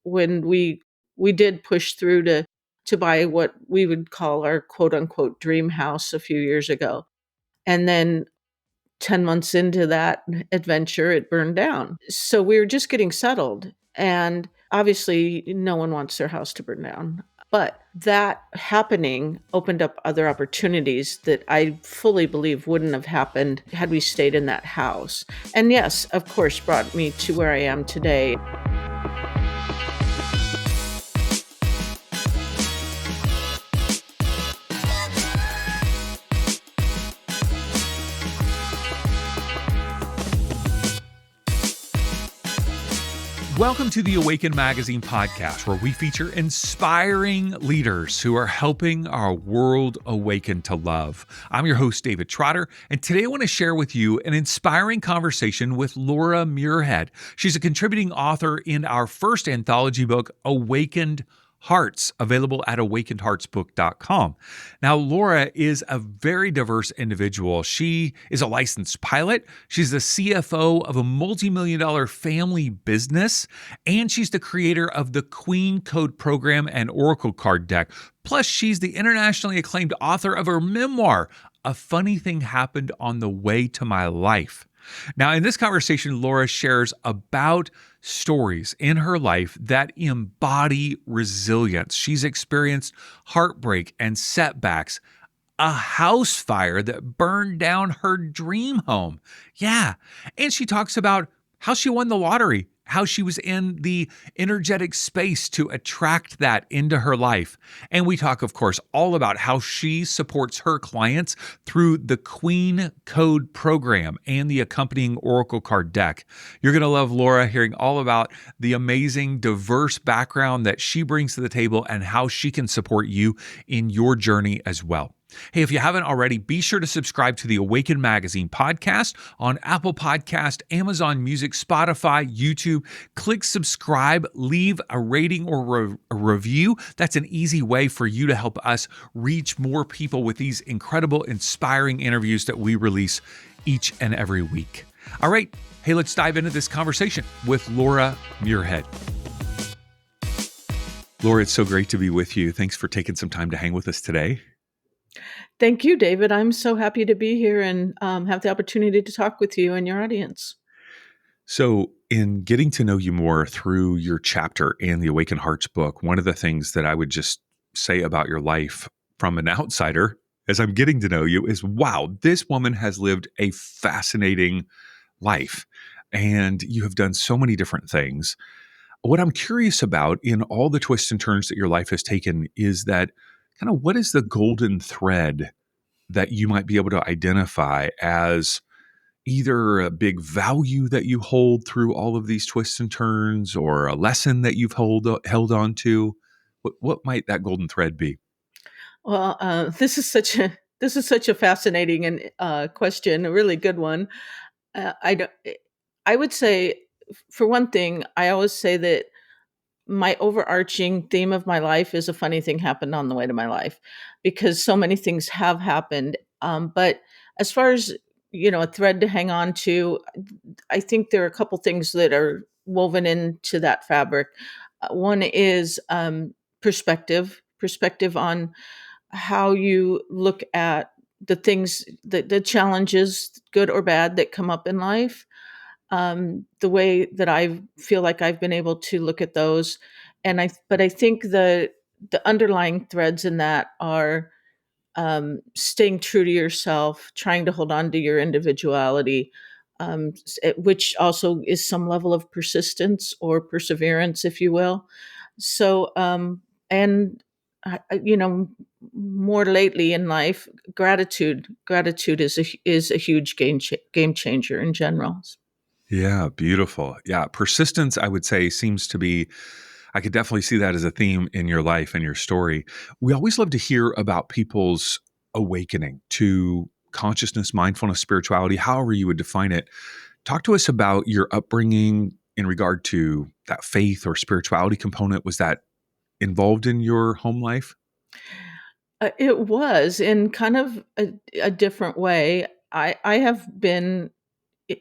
when we did push through to buy what we would call our quote unquote dream house a few years ago. And then 10 months into that adventure, it burned down. So we were just getting settled. And obviously, no one wants their house to burn down. But that happening opened up other opportunities that I fully believe wouldn't have happened had we stayed in that house. And yes, of course, brought me to where I am today. Welcome to the Awaken Magazine podcast, where we feature inspiring leaders who are helping our world awaken to love. I'm your host, David Trotter, and today I want to share with you an inspiring conversation with Laura Muirhead. She's a contributing author in our first anthology book, Awakened Hearts, available at awakenedheartsbook.com. Now, Laura is a very diverse individual. She is a licensed pilot. She's the CFO of a multi-million-dollar family business, and she's the creator of the Queen Code program and Oracle card deck. Plus, she's the internationally acclaimed author of her memoir, A Funny Thing Happened on the Way to My Life. Now, in this conversation, Laura shares about stories in her life that embody resilience. She's experienced heartbreak and setbacks, a house fire that burned down her dream home. Yeah. And she talks about how she won the lottery, how she was in the energetic space to attract that into her life. And we talk, of course, all about how she supports her clients through the Queen Code program and the accompanying Oracle card deck. You're going to love Laura, hearing all about the amazing, diverse background that she brings to the table and how she can support you in your journey as well. Hey, if you haven't already, be sure to subscribe to the Awaken Magazine podcast on Apple Podcast, Amazon Music, Spotify, YouTube. Click subscribe, leave a rating or a review. That's an easy way for you to help us reach more people with these incredible, inspiring interviews that we release each and every week. All right, hey, let's dive into this conversation with Laura Muirhead. Laura, it's so great to be with you. Thanks for taking some time to hang with us today. Thank you, David. I'm so happy to be here and have the opportunity to talk with you and your audience. So, in getting to know you more through your chapter in the Awaken Hearts book, one of the things that I would just say about your life from an outsider as I'm getting to know you is, wow, this woman has lived a fascinating life and you have done so many different things. What I'm curious about in all the twists and turns that your life has taken is that kind of what is the golden thread that you might be able to identify as either a big value that you hold through all of these twists and turns or a lesson that you've held on to? What might that golden thread be? Well, this is such a fascinating and question, a really good one. I don't, I would say, for one thing, I always say that my overarching theme of my life is a funny thing happened on the way to my life, because so many things have happened. But as far as, a thread to hang on to, I think there are a couple things that are woven into that fabric. One is perspective on how you look at the things, the challenges, good or bad, that come up in life. The way that I feel like I've been able to look at those, but I think the underlying threads in that are staying true to yourself, trying to hold on to your individuality, which also is some level of persistence or perseverance, if you will. So, and more lately in life, gratitude is a huge game changer in general. Yeah, beautiful. Yeah, persistence, I would say, seems to be, I could definitely see that as a theme in your life and your story. We always love to hear about people's awakening to consciousness, mindfulness, spirituality, however you would define it. Talk to us about your upbringing in regard to that faith or spirituality component. Was that involved in your home life? It was in kind of a different way. I have been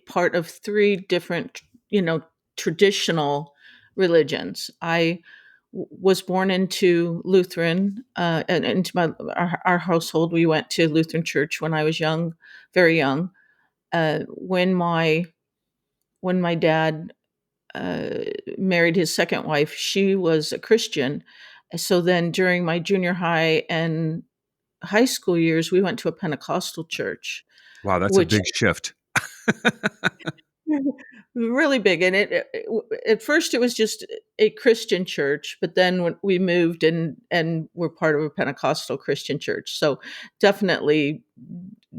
part of three different, traditional religions. Was born into Lutheran, and into our household. We went to Lutheran church when I was young, very young. When my dad uh, married his second wife, she was a Christian. So then, during my junior high and high school years, we went to a Pentecostal church, Wow, that's a which big shift. really big. And at first it was just a Christian church, but then when we moved and were part of a Pentecostal Christian church, so definitely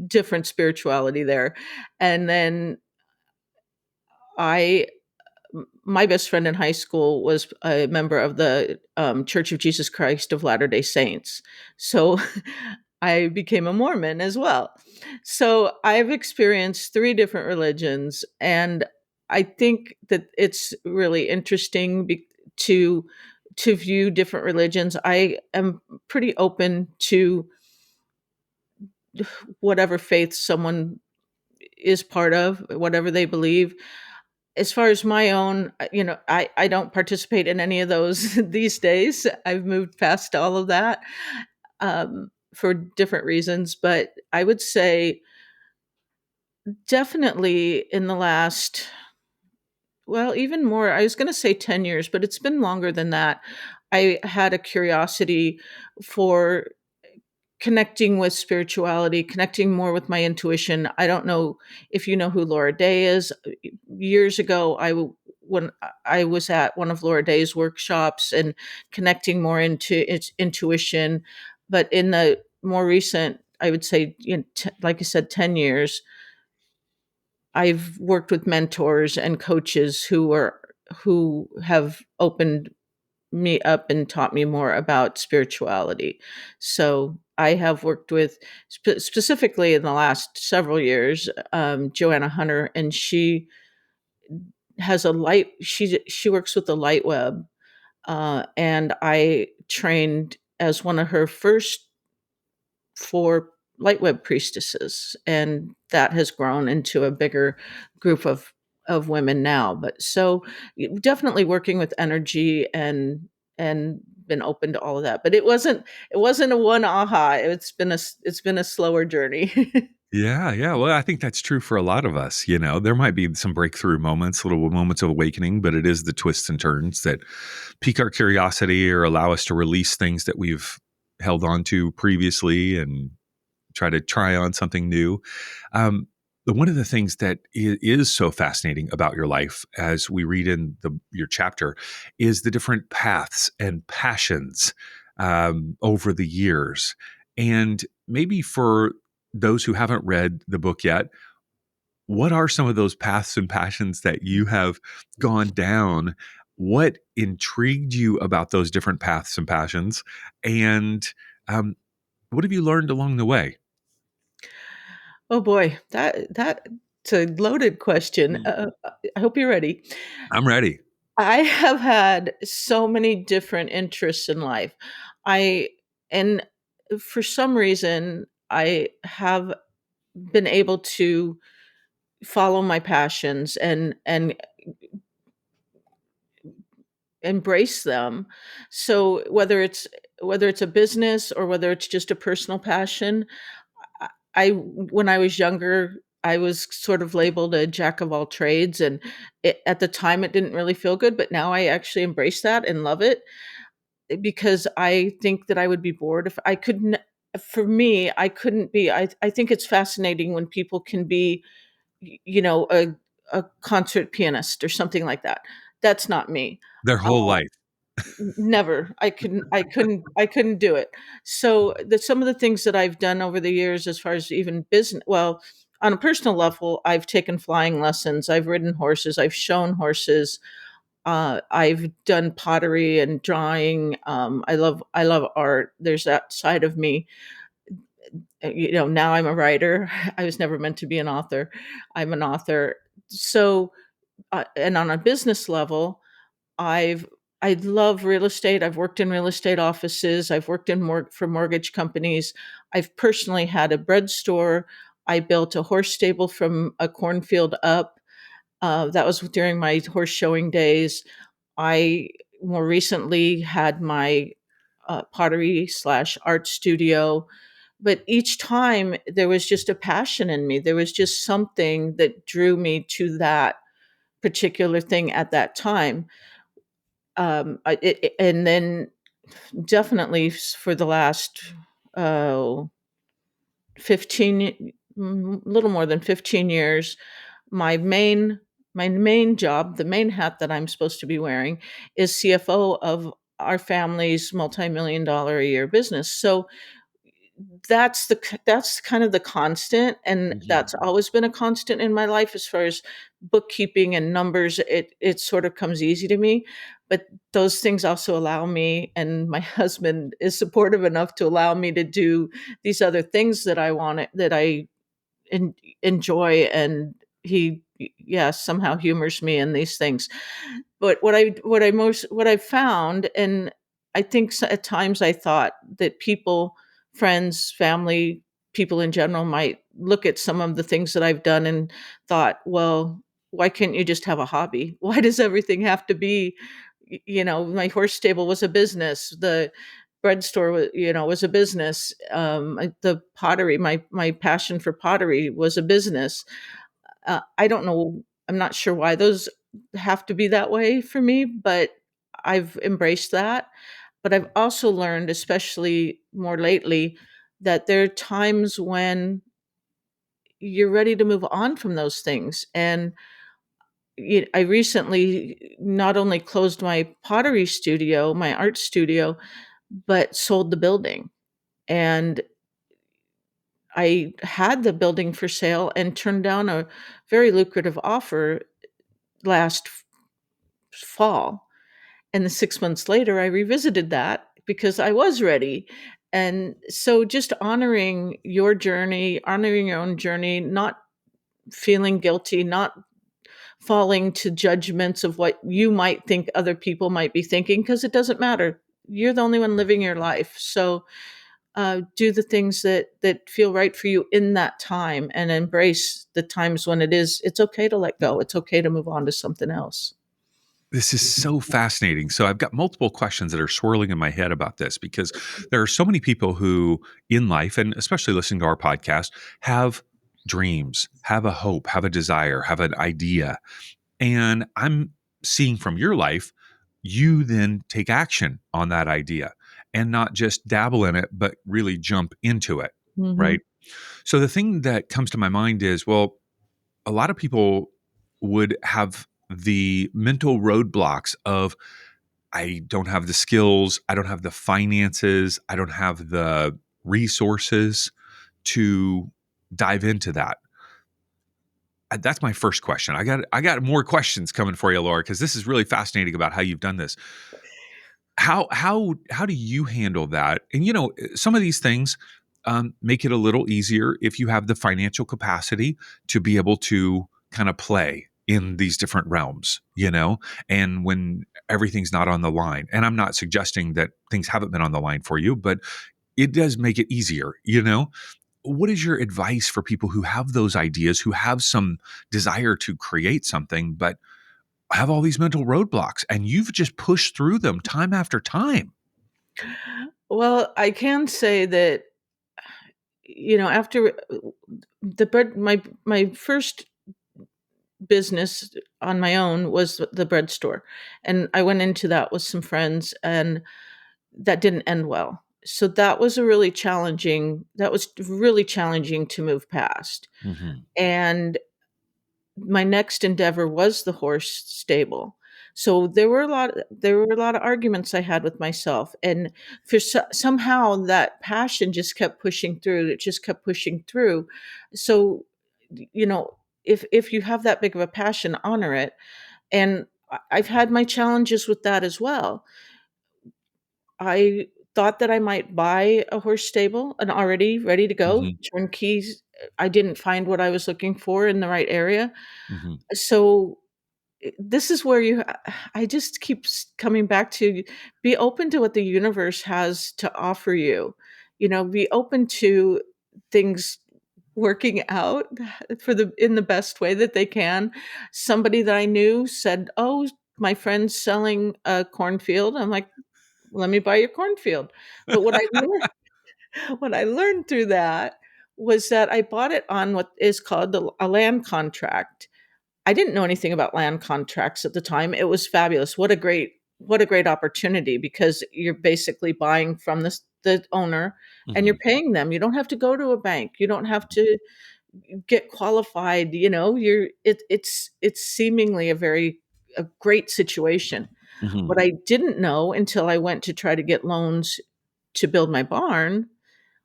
different spirituality there. And then I my best friend in high school was a member of the Church of Jesus Christ of Latter-day Saints. So I became a Mormon as well. So I've experienced three different religions, and I think that it's really interesting to view different religions. I am pretty open to whatever faith someone is part of, whatever they believe. As far as my own, I don't participate in any of those these days. I've moved past all of that, for different reasons. But I would say definitely in the last, well, even more, I was going to say 10 years, but it's been longer than that. I had a curiosity for connecting with spirituality, connecting more with my intuition. I don't know if you know who Laura Day is. Years ago, when I was at one of Laura Day's workshops and connecting more into its intuition, but in the more recent, I would say, like I said, 10 years, I've worked with mentors and coaches who have opened me up and taught me more about spirituality. So I have worked with, specifically in the last several years, Joanna Hunter, and she has a light. She works with the light web, and I trained as one of her first four light web priestesses, and that has grown into a bigger group of women now. But so definitely working with energy and been open to all of that. But it wasn't a one aha. It's been a slower journey. Yeah, yeah. Well, I think that's true for a lot of us. There might be some breakthrough moments, little moments of awakening, but it is the twists and turns that pique our curiosity or allow us to release things that we've held on to previously and try on something new. Um, One of the things that is so fascinating about your life, as we read in your chapter, is the different paths and passions over the years. And maybe for those who haven't read the book yet, what are some of those paths and passions that you have gone down? What intrigued you about those different paths and passions? And what have you learned along the way? Oh boy, that's a loaded question. I hope you're ready. I'm ready. I have had so many different interests in life. I and for some reason I have been able to follow my passions and embrace them. So whether it's a business or whether it's just a personal passion, I when I was younger, I was sort of labeled a jack of all trades, and at the time it didn't really feel good, but now I actually embrace that and love it, because I think that I would be bored if I couldn't. For me, I couldn't be. I think it's fascinating when people can be, a concert pianist or something like that. That's not me. Their Uh, whole life. Never. I couldn't do it. So some of the things that I've done over the years, as far as even business, well, on a personal level, I've taken flying lessons, I've ridden horses, I've shown horses, I've done pottery and drawing. I love art. There's that side of me. Now I'm a writer. I was never meant to be an author. I'm an author. So, and on a business level, I've I love real estate. I've worked in real estate offices. I've worked for mortgage companies. I've personally had a bread store. I built a horse stable from a cornfield up. That was during my horse showing days. I more recently had my pottery slash art studio, but each time there was just a passion in me. There was just something that drew me to that particular thing at that time. And then definitely for the last uh, 15, little more than 15 years, my main my main job, the main hat that I'm supposed to be wearing, is CFO of our family's multi-million dollar a year business. So that's kind of the constant, and Mhm. that's always been a constant in my life as far as bookkeeping and numbers. It sort of comes easy to me, but those things also allow me, and my husband is supportive enough to allow me to do these other things that I want, that I en- enjoy, and he, yeah, somehow humors me in these things. But what I found, and I think at times I thought that people, friends, family, people in general might look at some of the things that I've done and thought, well, why can't you just have a hobby? Why does everything have to be, my horse stable was a business. The bread store was a business. The pottery, my passion for pottery was a business. I don't know. I'm not sure why those have to be that way for me, but I've embraced that. But I've also learned, especially more lately, that there are times when you're ready to move on from those things. And I recently not only closed my pottery studio, my art studio, but sold the building. And I had the building for sale and turned down a very lucrative offer last fall. And then 6 months later, I revisited that because I was ready. And so just honoring your journey, honoring your own journey, not feeling guilty, not falling to judgments of what you might think other people might be thinking, because it doesn't matter. You're the only one living your life. So do the things that feel right for you in that time, and embrace the times when it's okay to let go. It's okay to move on to something else. This is so fascinating. So I've got multiple questions that are swirling in my head about this because there are so many people who in life, and especially listening to our podcast, have dreams, have a hope, have a desire, have an idea. And I'm seeing from your life, you then take action on that idea and not just dabble in it, but really jump into it. Hmm. Right. So the thing that comes to my mind is, well, a lot of people would have the mental roadblocks of, I don't have the skills, I don't have the finances, I don't have the resources to dive into that. That's my first question. I got more questions coming for you, Laura, because this is really fascinating about how you've done this. How do you handle that? And some of these things make it a little easier if you have the financial capacity to be able to kind of play in these different realms, and when everything's not on the line. And I'm not suggesting that things haven't been on the line for you, but it does make it easier. What is your advice for people who have those ideas, who have some desire to create something, but have all these mental roadblocks and you've just pushed through them time after time? Well, I can say that, after the bread, my first business on my own was the bread store, and I went into that with some friends, and that didn't end well. So that was really challenging to move past. Mhm. And my next endeavor was the horse stable. So there were a lot of arguments I had with myself, and somehow that passion just kept pushing through. It just kept pushing through. So, you know, if you have that big of a passion, honor it. And I've had my challenges with that as well. I thought that I might buy a horse stable, and already ready to go, Mhm. turnkeys. I didn't find what I was looking for in the right area. Mhm. So this is where I just keep coming back to, be open to what the universe has to offer you. Be open to things working out in the best way that they can. Somebody that I knew said, "Oh, my friends selling a cornfield. I'm like, let me buy your cornfield. But what I learned through that was that I bought it on what is called a land contract. I didn't know anything about land contracts at the time. It was fabulous. What a great opportunity, because you're basically buying from the owner and you're Hmm. paying them. You don't have to go to a bank. You don't have to get qualified. It's seemingly a great situation. Hmm. What I didn't know until I went to try to get loans to build my barn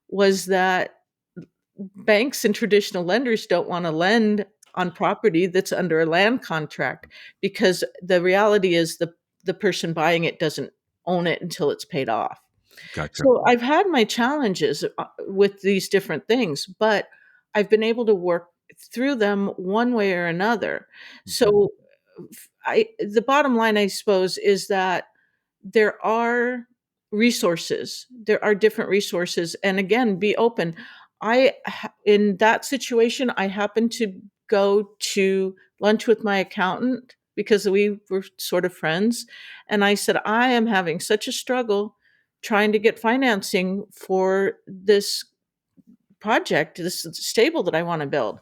was that banks and traditional lenders don't want to lend on property that's under a land contract, because the reality is the person buying it doesn't own it until it's paid off. Gotcha. So I've had my challenges with these different things, but I've been able to work through them one way or another. Hmm. So the bottom line, I suppose, is that there are resources. There are different resources, and again, be open. In that situation, I happened to go to lunch with my accountant because we were sort of friends, and I said, I am having such a struggle trying to get financing for this project, this stable that I want to build.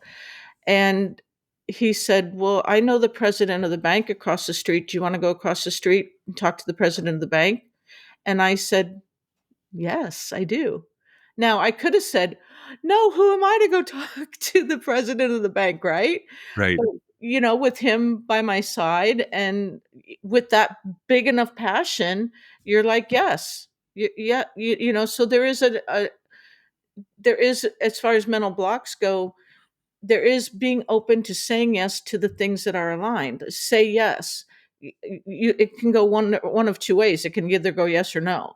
And he said, well, I know the president of the bank across the street. Do you want to go across the street and talk to the president of the bank? And I said, yes, I do. Now, I could have said, no, who am I to go talk to the president of the bank, right? Right. But, with him by my side and with that big enough passion, you're like, yes. Yeah, so there is, as far as mental blocks go, there is being open to saying yes to the things that are aligned. Say yes. It can go one of two ways. It can either go yes or no.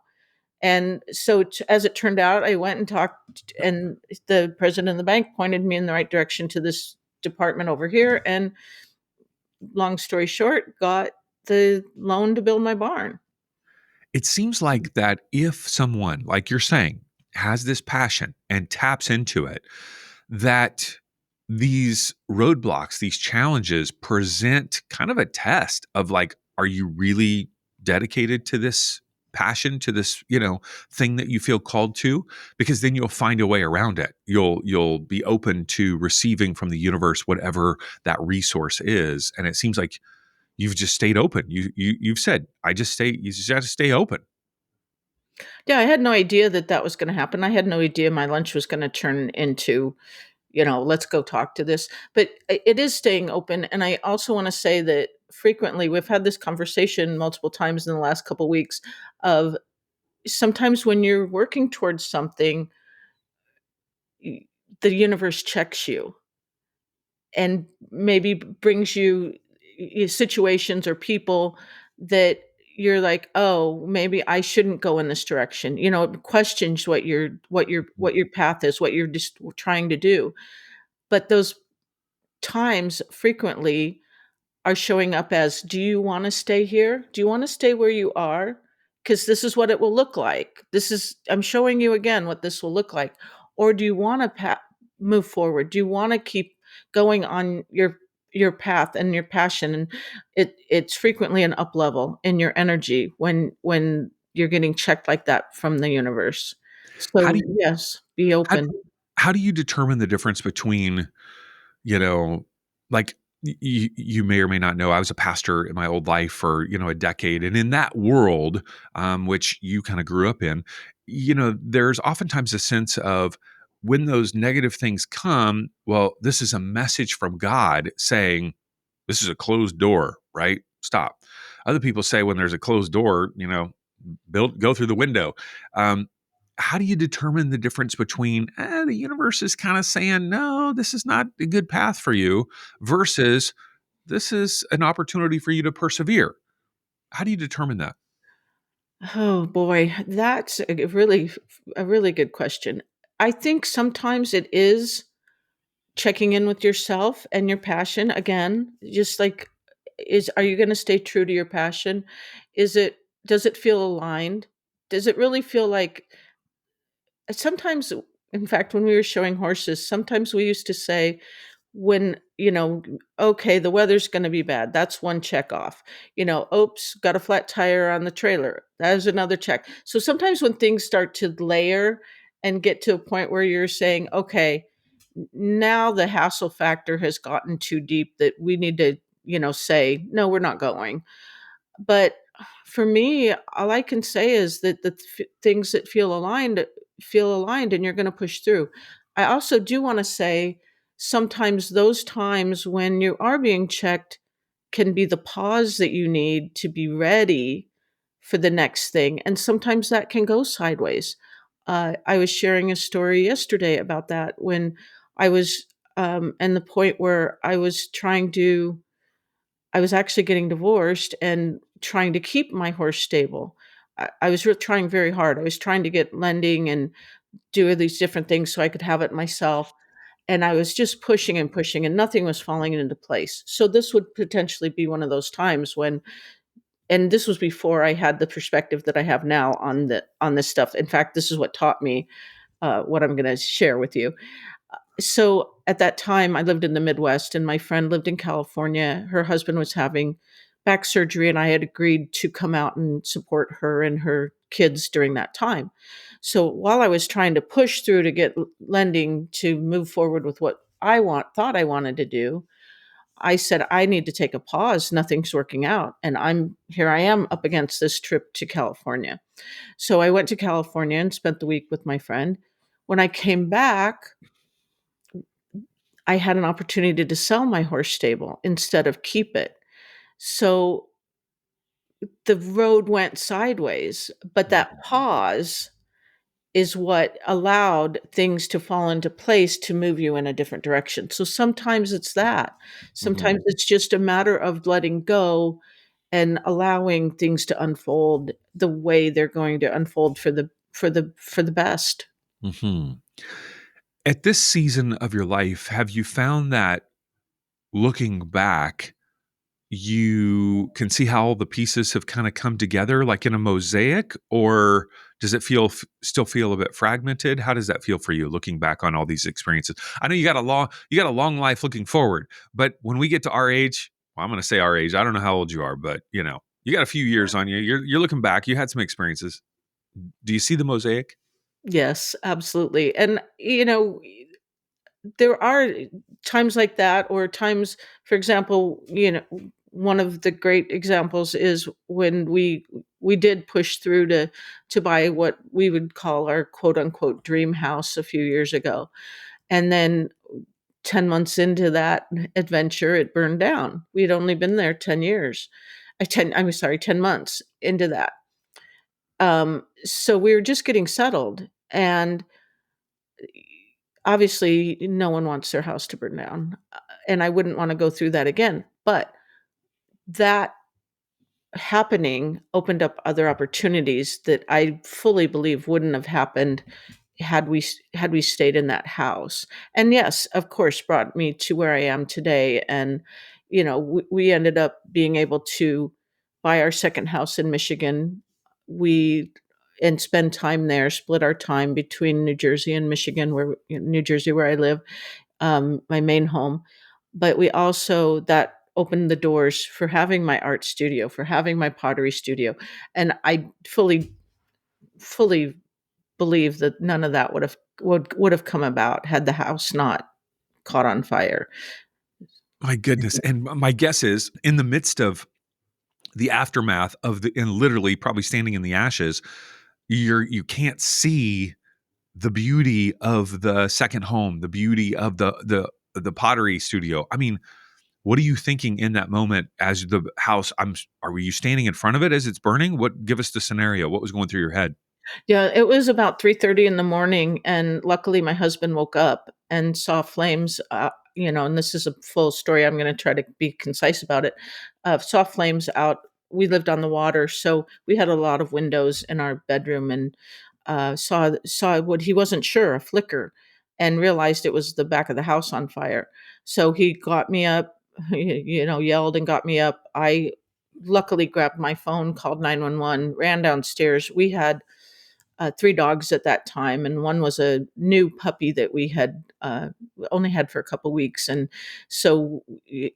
And so, as it turned out, I went and talked, and the president of the bank pointed me in the right direction to this department over here. And long story short, got the loan to build my barn. It seems like that if someone, like you're saying, has this passion and taps into it, that these roadblocks, these challenges present kind of a test of like, are you really dedicated to this passion, to this, thing that you feel called to? Because then you'll find a way around it. You'll be open to receiving from the universe whatever that resource is. And it seems like you've just stayed open. You've said, you just have to stay open. Yeah, I had no idea that that was going to happen. I had no idea my lunch was going to turn into, let's go talk to this. But it is staying open. And I also want to say that frequently we've had this conversation multiple times in the last couple weeks of sometimes when you're working towards something, y- the universe checks you and maybe brings you situations or people that you're like, oh, maybe I shouldn't go in this direction. It questions what your path is, what you're just trying to do. But those times frequently are showing up as, do you want to stay here? Do you want to stay where you are? Because this is what it will look like. I'm showing you again what this will look like. Or do you want to move forward? Do you want to keep going on your path and your passion? And it's frequently an up level in your energy when you're getting checked like that from the universe. How So do you, yes, be how, open. how do you determine the difference between, you know, like you may or may not know, I was a pastor in my old life for, a decade. And in that world, which you kind of grew up in, there's oftentimes a sense of when those negative things come, well, this is a message from God saying, this is a closed door, right? Stop. Other people say when there's a closed door, go through the window. Um, how do you determine the difference between the universe is kind of saying, no, this is not a good path for you, versus this is an opportunity for you to persevere? How do you determine that? Oh boy, that's a really good question. I think sometimes it is checking in with yourself and your passion again, just like, is are you going to stay true to your passion? Does it feel aligned? Does it really feel like sometimes, in fact, when we were showing horses, sometimes we used to say, when, okay, the weather's going to be bad. That's one check off. Oops, got a flat tire on the trailer. That is another check. So sometimes when things start to layer and get to a point where you're saying, okay, now the hassle factor has gotten too deep that we need to, say, no, we're not going. But for me, all I can say is that things that feel aligned, and you're going to push through. I also do want to say sometimes those times when you are being checked can be the pause that you need to be ready for the next thing. And sometimes that can go sideways. I was sharing a story yesterday about that when I was and the point where I was actually getting divorced and trying to keep my horse stable. I was trying very hard. I was trying to get lending and do these different things so I could have it myself. And I was just pushing and pushing, and nothing was falling into place. So this would potentially be one of those times when, and this was before I had the perspective that I have now on this stuff. In fact, this is what taught me what I'm going to share with you. So at that time, I lived in the Midwest, and my friend lived in California. Her husband was having back surgery, and I had agreed to come out and support her and her kids during that time. So while I was trying to push through to get lending to move forward with what thought I wanted to do, I said, I need to take a pause. Nothing's working out. And I am up against this trip to California. So I went to California and spent the week with my friend. When I came back, I had an opportunity to sell my horse stable instead of keep it. So the road went sideways, but that pause is what allowed things to fall into place to move you in a different direction. So sometimes it's that. Mm-hmm. Sometimes it's just a matter of letting go and allowing things to unfold the way they're going to unfold for the best. Mm-hmm. At this season of your life, have you found that looking back, you can see how all the pieces have kind of come together like in a mosaic, or does it still feel a bit fragmented? How does that feel for you looking back on all these experiences? I know you got a long life looking forward, but when we get to our age, well, I'm going to say our age. I don't know how old you are, but you got a few years on you. You're looking back. You had some experiences. Do you see the mosaic? Yes, absolutely. And there are times like that, or times, for example, one of the great examples is when we did push through to buy what we would call our quote unquote dream house a few years ago. And then 10 months into that adventure, it burned down. We'd only been there 10 years. 10 months into that. So we were just getting settled, and obviously no one wants their house to burn down, and I wouldn't want to go through that again, but that happening opened up other opportunities that I fully believe wouldn't have happened had we stayed in that house. And yes, of course, brought me to where I am today. And we ended up being able to buy our second house in Michigan. We and spend time there, split our time between New Jersey and Michigan, where New Jersey, where I live, my main home. But we also that opened the doors for having my art studio, for having my pottery studio, and I fully believe that none of that would have come about had the house not caught on fire. My goodness. And my guess is in the midst of the aftermath of and literally probably standing in the ashes, you can't see the beauty of the second home, the beauty of the pottery studio. I mean, what are you thinking in that moment as the house? Are you standing in front of it as it's burning? Give us the scenario. What was going through your head? Yeah, it was about 3:30 in the morning, and luckily my husband woke up and saw flames, and this is a full story, I'm gonna try to be concise about it. Saw flames out. We lived on the water, so we had a lot of windows in our bedroom, and, saw what he wasn't sure, a flicker, and realized it was the back of the house on fire. So he got me up, yelled and got me up. I luckily grabbed my phone, called 911, ran downstairs. We had three dogs at that time, and one was a new puppy that we had only had for a couple weeks, and so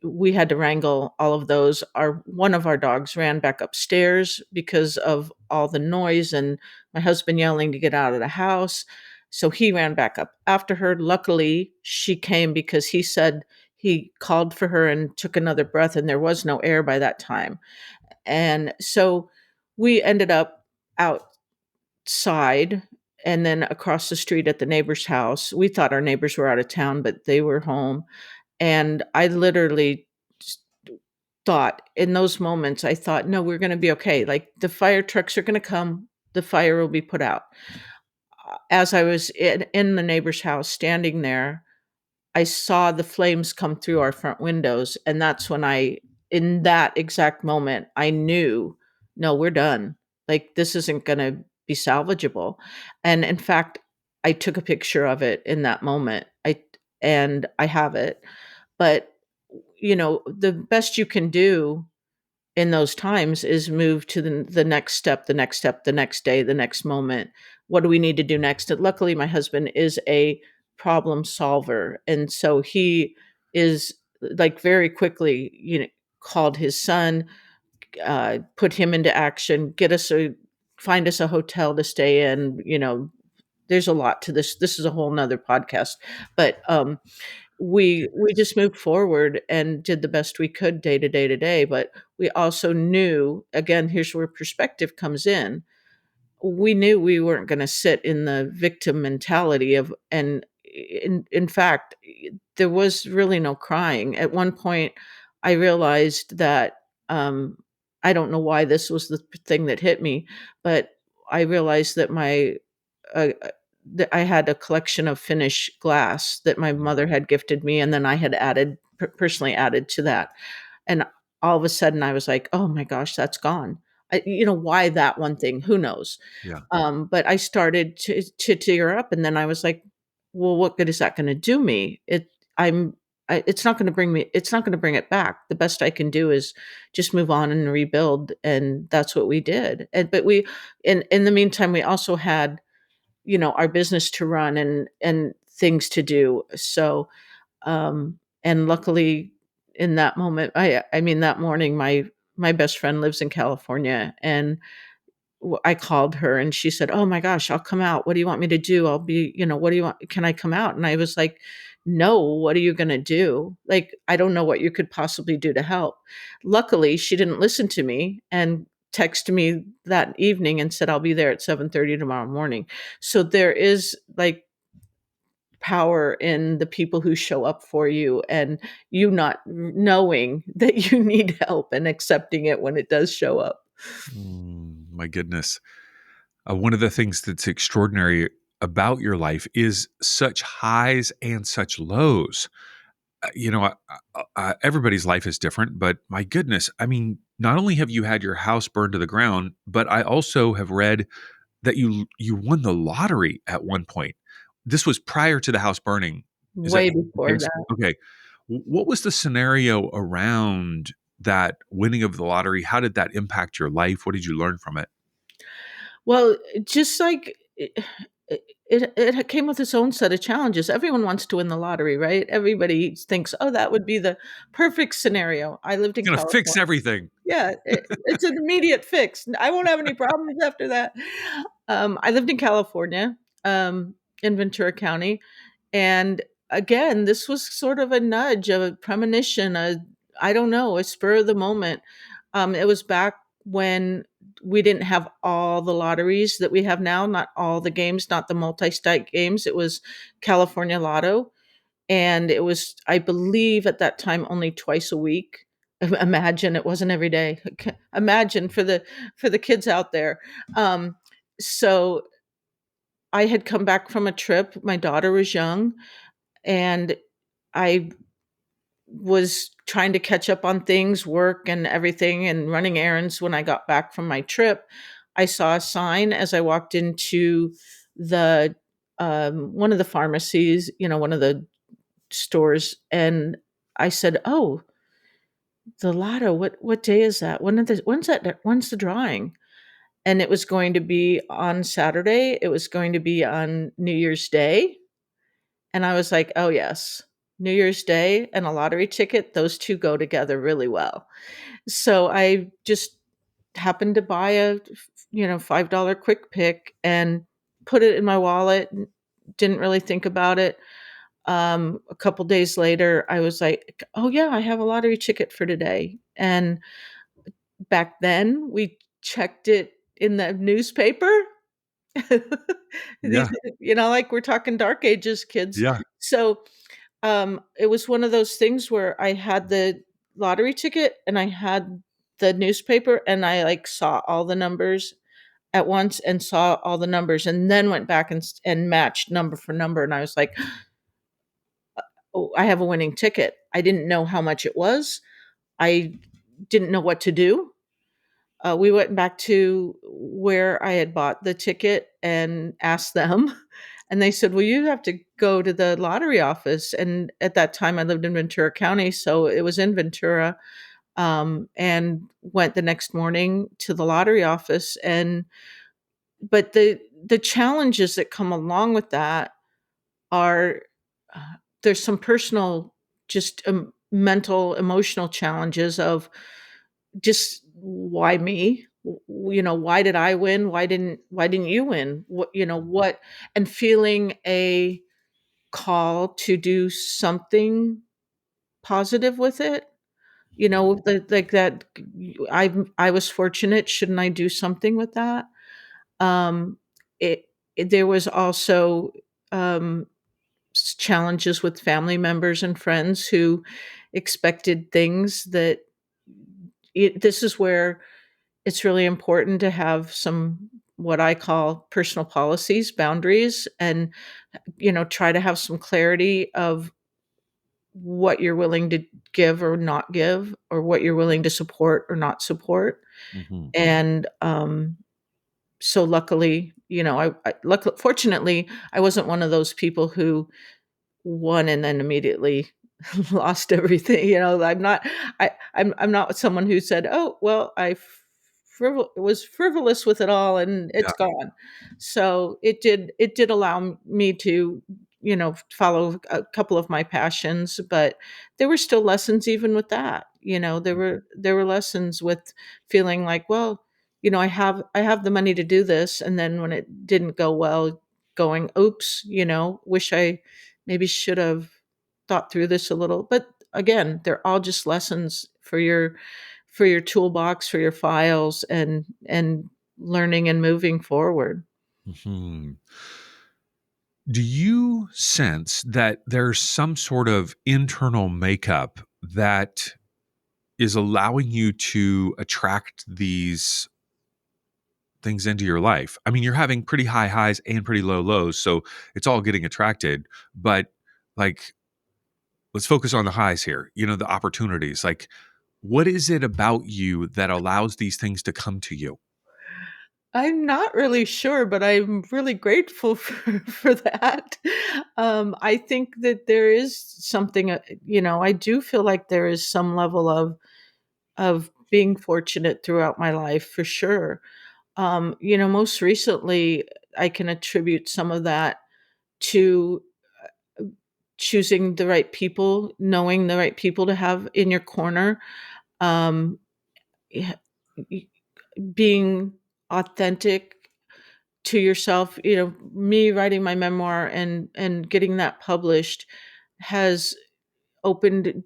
we had to wrangle all of those. Our one of our dogs ran back upstairs because of all the noise and my husband yelling to get out of the house. So he ran back up after her. Luckily, she came because he said he called for her and took another breath, and there was no air by that time. And so we ended up outside and then across the street at the neighbor's house. We thought our neighbors were out of town, but they were home. And I literally just thought in those moments, I thought, no, we're going to be okay. Like the fire trucks are going to come, the fire will be put out. As I was in the neighbor's house standing there, I saw the flames come through our front windows, and that's when in that exact moment, I knew, "No, we're done. Like, this isn't gonna be salvageable." And in fact, I took a picture of it in that moment. And I have it. But, the best you can do in those times is move to the next step, the next step, the next day, the next moment. What do we need to do next? And luckily, my husband is a problem solver, and so he is like very quickly, called his son, put him into action, find us a hotel to stay in. There's a lot to this. This is a whole nother podcast, but we Goodness. just moved forward and did the best we could day to day to day, but we also knew, again, here's where perspective comes in. We knew we weren't going to sit in the victim mentality of and in fact, there was really no crying. At one point, I realized that I don't know why this was the thing that hit me, but I realized that I had a collection of Finnish glass that my Mm, mother had gifted me, and then I had personally added to that. And all of a sudden, I was like, "Oh my gosh, that's gone." Why that one thing? Who knows? yeah. But I started to tear up, and then I was like, "Well, what good is that going to do me? I'm, it's not going to bring me. It's not going to bring it back. The best I can do is just move on and rebuild." And that's what we did. In the meantime, we also had our business to run and things to do. So, and luckily in that moment, I mean that morning, my best friend lives in California, and I called her and she said, "Oh my gosh, I'll come out. What do you want me to do? What do you want? Can I come out?" And I was like, "No, what are you going to do? Like, I don't know what you could possibly do to help." Luckily, she didn't listen to me and texted me that evening and said, "I'll be there at 7:30 tomorrow morning." So there is like power in the people who show up for you, and you not knowing that you need help and accepting it when it does show up. My goodness. One of the things that's extraordinary about your life is such highs and such lows. Everybody's life is different, but my goodness, I mean, not only have you had your house burned to the ground, but I also have read that you won the lottery at one point. This was prior to the house burning. Is that Way the before case? that. Okay. What was the scenario around that winning of the lottery? How did that impact your life? What did you learn from it? Well, just like it came with its own set of challenges. Everyone wants to win the lottery, right? Everybody thinks, "Oh, that would be the perfect scenario." I lived in Gonna fix California. everything. Yeah, it's an immediate fix. I won't have any problems after that. I lived in California, in Ventura County, and again, this was sort of a nudge, a premonition, I don't know, a spur of the moment. It was back when we didn't have all the lotteries that we have now, not all the games, not the multi-state games. It was California Lotto, and it was, I believe, at that time only twice a week. Imagine it wasn't every day. Imagine for the kids out there. So I had come back from a trip. My daughter was young, and I was trying to catch up on things, work and everything, and running errands. When I got back from my trip, I saw a sign as I walked into the one of the pharmacies, one of the stores, and I said, "Oh, the lotto. What day is that? When's the drawing?" and it was going to be on Saturday. It was going to be on New Year's Day. And I was like, "Oh, yes. New Year's Day and a lottery ticket, those 2 go together really well." So I just happened to buy a, $5 quick pick and put it in my wallet, and didn't really think about it. A couple days later, I was like, "Oh, yeah, I have a lottery ticket for today." And back then, we checked it in the newspaper. These Yeah. like, we're talking dark ages, kids. Yeah. So, it was one of those things where I had the lottery ticket and I had the newspaper, and I, like, saw all the numbers at once and saw all the numbers and then went back and matched number for number, and I was like, "Oh, I have a winning ticket." I didn't know how much it was. I didn't know what to do. We went back to where I had bought the ticket and asked them, and they said, "Well, you have to go to the lottery office." And at that time, I lived in Ventura County, so it was in Ventura, and went the next morning to the lottery office. And but the challenges that come along with that are, there's some personal, just mental, emotional challenges of just why me? Why did I win? Why didn't you win? What, and feeling a call to do something positive with it. Mhm. Like that. I was fortunate. Shouldn't I do something with that? Um, there was also, um, challenges with family members and friends who expected things that, this is where it's really important to have some, what I call, personal policies, boundaries, and try to have some clarity of what you're willing to give or not give, or what you're willing to support or not support. Mhm. And so luckily, fortunately, I wasn't one of those people who won and then immediately lost everything. I'm not someone who said, "Oh, well, I was frivolous with it all and Yeah. it's gone." So it did allow me to, follow a couple of my passions, but there were still lessons even with that. There were lessons with feeling like, well, I have the money to do this, and then when it didn't go well, going, "Oops, wish I maybe should have thought through this a little." But again, they're all just lessons for your toolbox, for your files, and learning and moving forward. Mhm. Do you sense that there's some sort of internal makeup that is allowing you to attract these things into your life? I mean, you're having pretty high highs and pretty low lows, so it's all getting attracted. But like, let's focus on the highs here, the opportunities. Like, what is it about you that allows these things to come to you? I'm not really sure, but I'm really grateful for that. I think that there is something, I do feel like there is some level of being fortunate throughout my life, for sure. Most recently, I can attribute some of that to choosing the right people, knowing the right people to have in your corner, um, yeah, y- being authentic to yourself. Me writing my memoir and getting that published has opened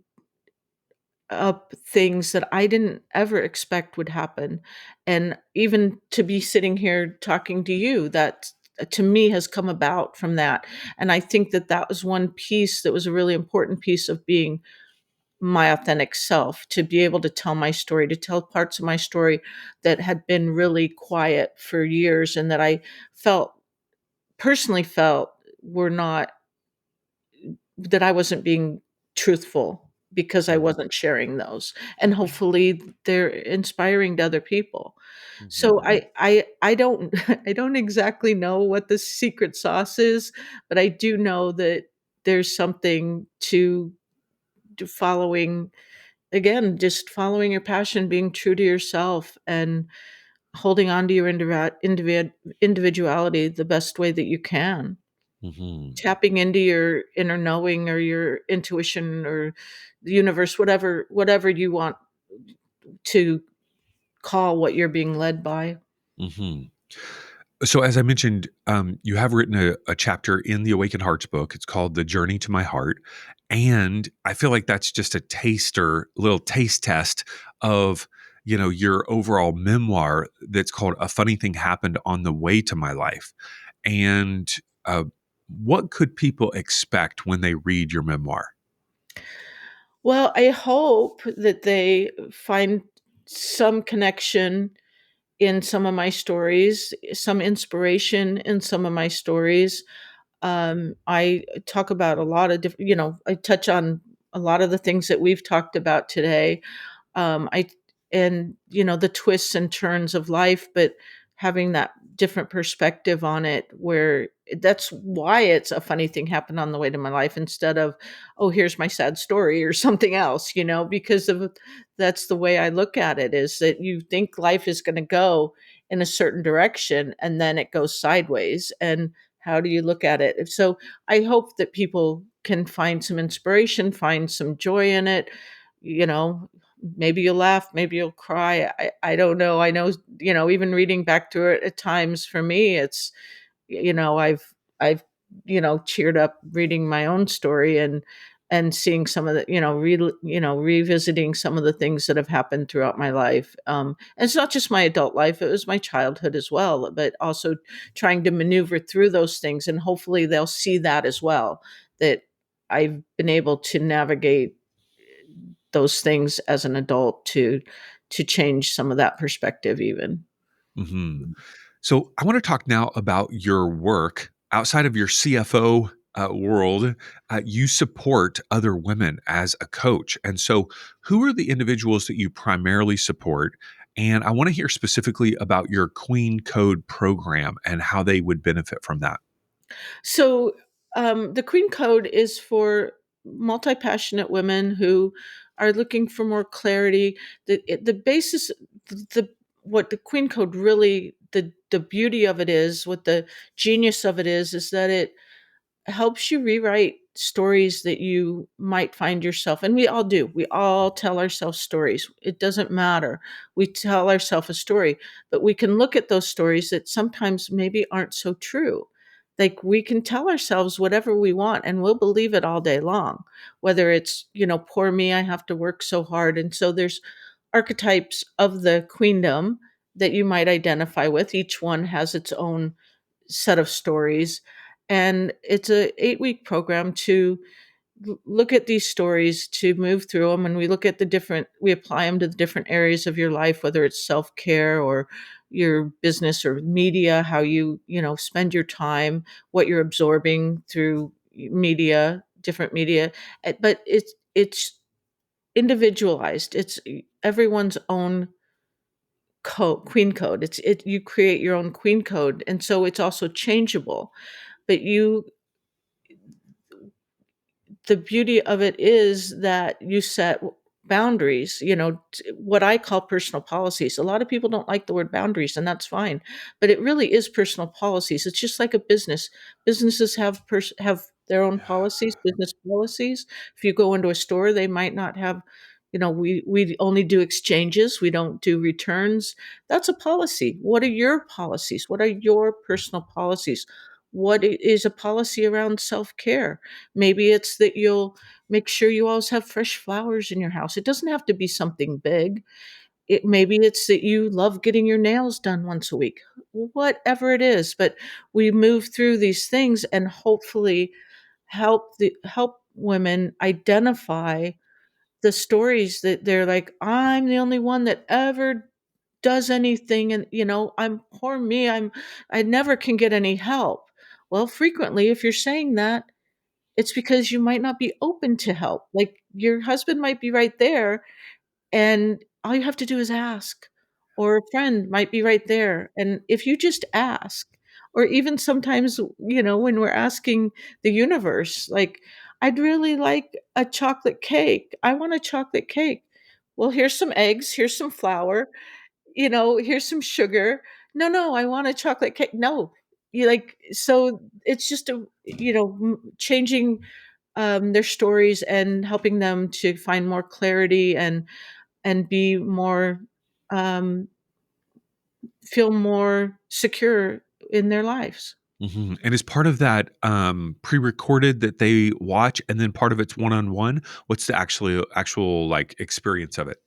up things that I didn't ever expect would happen. And even to be sitting here talking to you, that to me has come about from that. And I think that that was one piece that was a really important piece of being my authentic self, to be able to tell my story, to tell parts of my story that had been really quiet for years and that I felt personally felt were not, that I wasn't being truthful because I Mhm. wasn't sharing those, and hopefully they're inspiring to other people. So Mhm. I don't I don't exactly know what the secret sauce is, but I do know that there's something to following, again, just following your passion, being true to yourself, and holding on to your individuality the best way that you can, Hmm. tapping into your inner knowing or your intuition or the universe, whatever you want to call what you're being led by. Hmm. So, as I mentioned, you have written a chapter in the Awakened Hearts book. It's called The Journey to My Heart. And I feel like that's just a taster, little taste test of, your overall memoir that's called A Funny Thing Happened on the Way to My Life. And what could people expect when they read your memoir? Well, I hope that they find some connection in some of my stories, some inspiration in some of my stories. I talk about a lot of different, I touch on a lot of the things that we've talked about today. I and the twists and turns of life, but having that different perspective on it, where that's why it's a funny thing happened on the way to my life instead of, oh, here's my sad story or something else, because of that's the way I look at it, is that you think life is going to go in a certain direction and then it goes sideways, and how do you look at it? So I hope that people can find some inspiration, find some joy in it, you know maybe you'll laugh, maybe you'll cry. I don't know. I know, even reading back through it at times, for me, it's, I've, cheered up reading my own story, and seeing some of the, revisiting some of the things that have happened throughout my life. And it's not just my adult life, it was my childhood as well, but also trying to maneuver through those things. And hopefully they'll see that as well, that I've been able to navigate those things as an adult to change some of that perspective even. Hmm. So I want to talk now about your work outside of your CFO world. You support other women as a coach. And so, who are the individuals that you primarily support? And I want to hear specifically about your Queen Code program and how they would benefit from that. So, the Queen Code is for multi-passionate women who are looking for more clarity. The basis, the what the Queen Code really, the beauty of it is, what the genius of it is that it helps you rewrite stories that you might find yourself, and we all do. We all tell ourselves stories. It doesn't matter. We tell ourselves a story, but we can look at those stories that sometimes maybe aren't so true. Like, we can tell ourselves whatever we want and we'll believe it all day long. Whether it's, poor me, I have to work so hard. And so there's archetypes of the queendom that you might identify with. Each one has its own set of stories, and it's a 8-week program to look at these stories, to move through them, and we apply them to the different areas of your life, whether it's self-care or your business or media, how you spend your time, what you're absorbing through media, different media. But it's individualized. It's everyone's own queen code. You create your own queen code, and so it's also changeable. But the beauty of it is that you set boundaries, what I call personal policies. A lot of people don't like the word boundaries, and that's fine, but it really is personal policies. It's just like a business. Businesses have their own policies, business policies. If you go into a store, they might not have, we only do exchanges, we don't do returns. That's a policy. What are your policies? What are your personal policies? Is a policy around self-care? Maybe it's that you'll make sure you always have fresh flowers in your house. It doesn't have to be something big. Maybe it's that you love getting your nails done once a week. Whatever it is, but we move through these things and hopefully help women identify the stories that they're like, I'm the only one that ever does anything, and I'm poor me. I never can get any help. Well, frequently, if you're saying that, it's because you might not be open to help. Like, your husband might be right there, and all you have to do is ask. Or a friend might be right there. And if you just ask, or even sometimes, when we're asking the universe, like, I'd really like a chocolate cake. I want a chocolate cake. Well, here's some eggs, here's some flour. here's some sugar. No, no, I want a chocolate cake. No, you like, so it's just changing their stories and helping them to find more clarity and be more, um, feel more secure in their lives. And is part of that pre-recorded that they watch, and then part of it's one-on-one? What's the actual like experience of it?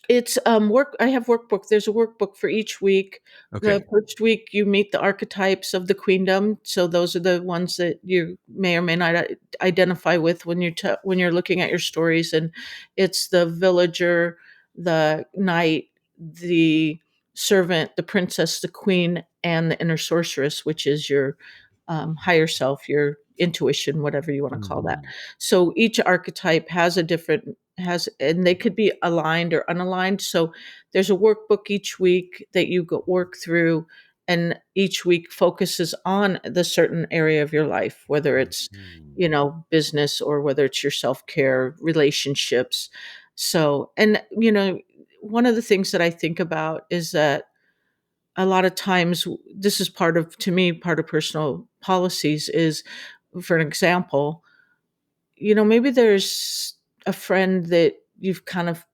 It's, work I have workbook there's a workbook for each week. The Okay. first week, you meet the archetypes of the queendom, so those are the ones that you may or may not identify with when you're looking at your stories, and it's the villager, the knight, the servant, the princess, the queen, and the inner sorceress, which is your, higher self, your intuition, whatever you wanna call that. Mhm. So each archetype has a different has and they could be aligned or unaligned. So there's a workbook each week that you go work through, and each week focuses on the certain area of your life, whether it's, Mhm. business, or whether it's your self-care, relationships. So, and one of the things that I think about is that a lot of times this is part of to me part of personal policies is, for an example, maybe there's a friend that you've kind of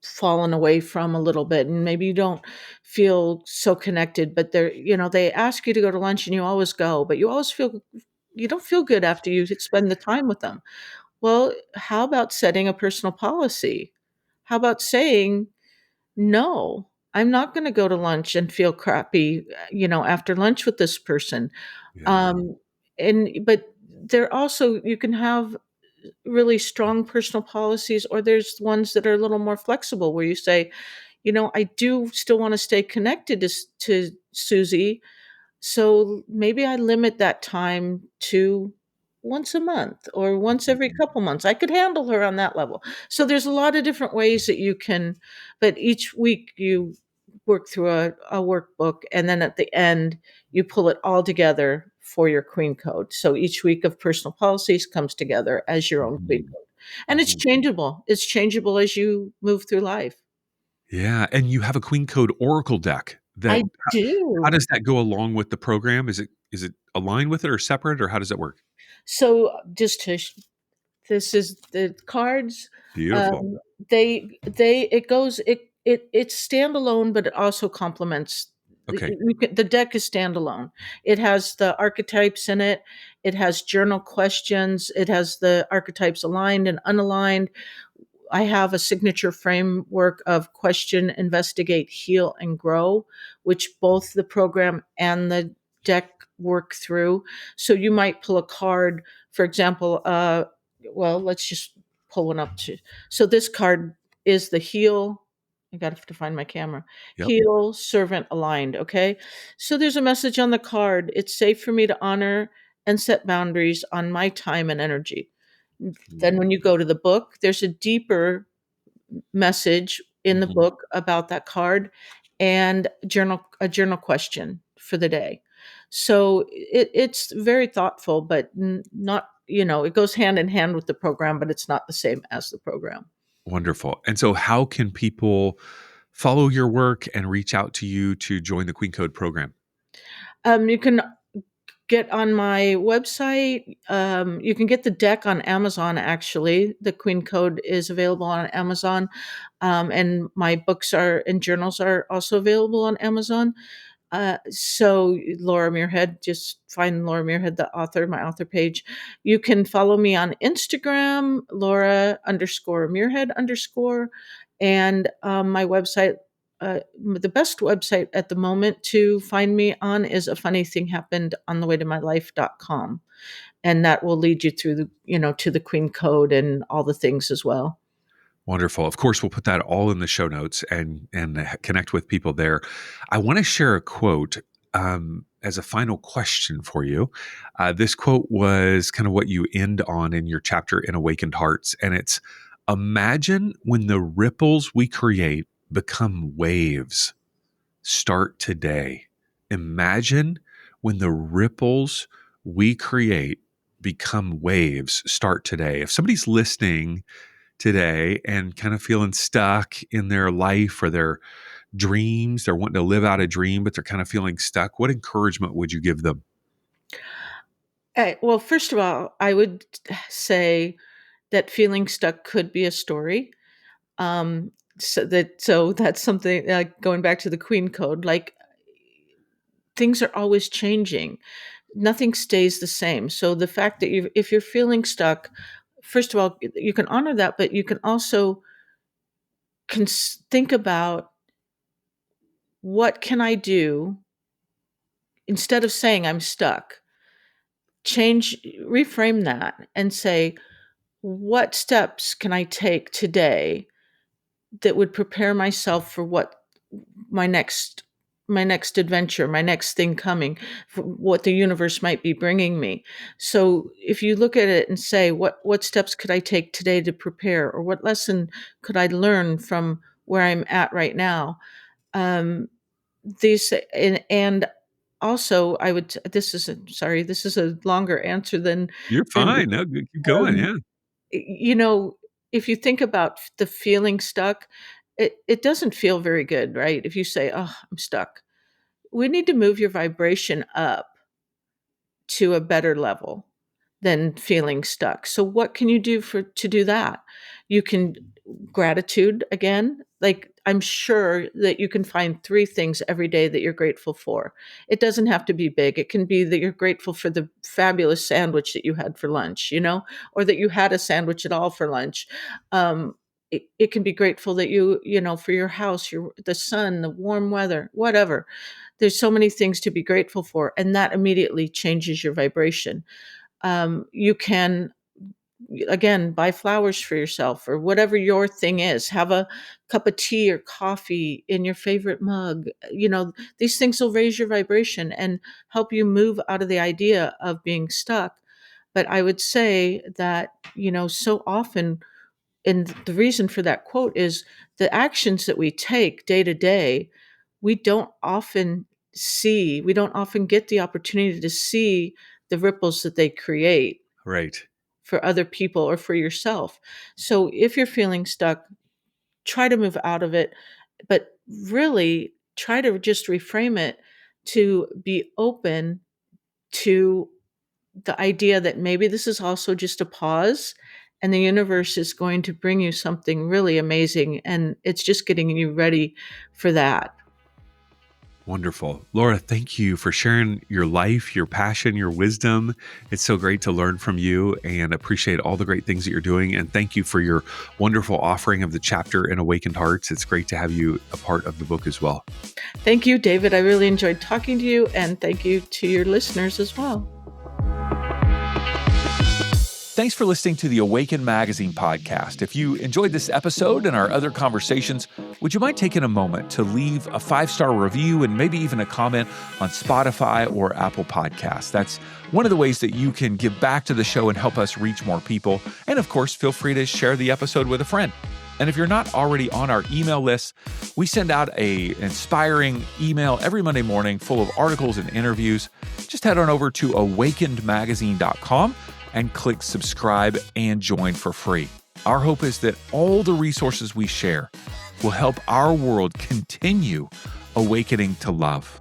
fallen away from a little bit, and maybe you don't feel so connected, but they ask you to go to lunch and you always go, but you don't feel good after you spend the time with them. Well, how about setting a personal policy? How about saying, "No, I'm not gonna go to lunch and feel crappy, after lunch with this person." Yeah. Um, but there also you can have really strong personal policies, or there's ones that are a little more flexible where you say, I do still want to stay connected to Susie, so maybe I limit that time to once a month or once every Mhm. couple months. I could handle her on that level. So there's a lot of different ways that you can, but each week you work through a workbook, and then at the end you pull it all together for your queen code. So each week of personal policies comes together as your own queen Mhm. code. And it's Mhm. changeable. It's changeable as you move through life. Yeah, and you have a Queen Code Oracle deck that I how do. does that go along with the program? Is it aligned with it or separate, or how does that work? So just to this is the cards. Beautiful. Um, they it goes it's standalone, but it also complements. Okay. The deck is standalone. It has the archetypes in it. It has journal questions. It has the archetypes aligned and unaligned. I have a signature framework of question, investigate, heal, and grow, which both the program and the deck work through. So you might pull a card, for example, well, let's just pull one up to. So this card is the heal. I got to find my camera. Yep. Heal, servant aligned. Okay. So there's a message on the card. It's safe for me to honor and set boundaries on my time and energy. Then when you Mm. go to the book, there's a deeper message in the Mhm. book about that card, and a journal question for the day. So it's very thoughtful, but not, it goes hand in hand with the program, but it's not the same as the program. Wonderful. And so how can people follow your work and reach out to you to join the Queen Code program? You can get on my website. You can get the deck on Amazon, actually. The Queen Code is available on Amazon. And my books are and journals are also available on Amazon. So Laura Muirhead, just find Laura Muirhead, the author, my author page. You can follow me on Instagram, Laura underscore Muirhead underscore, and my website. The best website at the moment to find me on is a funny thing happened on the way to my life.com. And that will lead you through to the Queen Code and all the things as well. Wonderful. Of course, we'll put that all in the show notes and connect with people there. I want to share a quote as a final question for you. This quote was kind of what you end on in your chapter in Awakened Hearts, and it's imagine when the ripples we create become waves. Start today. Imagine when the ripples we create become waves. Start today. If somebody's listening today and kind of feeling stuck in their life, or dreams, they're wanting to live out a dream, but they're kind of feeling stuck, what encouragement would you give them? Well, first of all, I would say that feeling stuck could be a story. So that's something like going back to the Queen Code. Like things are always changing. Nothing stays the same. So the fact that if you're feeling stuck, first of all, you can honor that, but you can also think about what can I do instead of saying I'm stuck. Change, reframe that, and say, what steps can I take today that would prepare myself for what my next my next adventure, my next thing coming, for what the universe might be bringing me. So if you look at it and say, what steps could I take today to prepare, or what lesson could I learn from where I'm at right now? Um, these and also I would. This is a longer answer You're than fine. No, keep going. um, Yeah. you know, if you think about the feeling stuck, it doesn't feel very good, right? If you say, "Oh, I'm stuck." We need to move your vibration up to a better level than feeling stuck. So what can you do to do that? You can gratitude again. Like I'm sure that you can find 3 things every day that you're grateful for. It doesn't have to be big. It can be that you're grateful for the fabulous sandwich that you had for lunch, or that you had a sandwich at all for lunch. It can be grateful that for your house, the sun, the warm weather, whatever. There's so many things to be grateful for, and that immediately changes your vibration. You can, again, buy flowers for yourself or whatever your thing is. Have a cup of tea or coffee in your favorite mug. These things will raise your vibration and help you move out of the idea of being stuck. But I would say that, so often, and the reason for that quote is the actions that we take day to day, we don't often we don't often get the opportunity to see the ripples that they create Right. for other people or for yourself. So if you're feeling stuck, try to move out of it, but really try to just reframe it to be open to the idea that maybe this is also just a pause and the universe is going to bring you something really amazing, and it's just getting you ready for that. Wonderful. Laura, thank you for sharing your life, your passion, your wisdom. It's so great to learn from you and appreciate all the great things that you're doing. And thank you for your wonderful offering of the chapter in Awakened Hearts. It's great to have you a part of the book as well. Thank you, David. I really enjoyed talking to you, and thank you to your listeners as well. Thanks for listening to the Awaken Magazine podcast. If you enjoyed this episode and our other conversations, would you mind taking a moment to leave a 5-star review and maybe even a comment on Spotify or Apple Podcasts? That's one of the ways that you can give back to the show and help us reach more people. And of course, feel free to share the episode with a friend. And if you're not already on our email list, we send out an inspiring email every Monday morning full of articles and interviews. Just head on over to awakenedmagazine.com and click subscribe and join for free. Our hope is that all the resources we share will help our world continue awakening to love.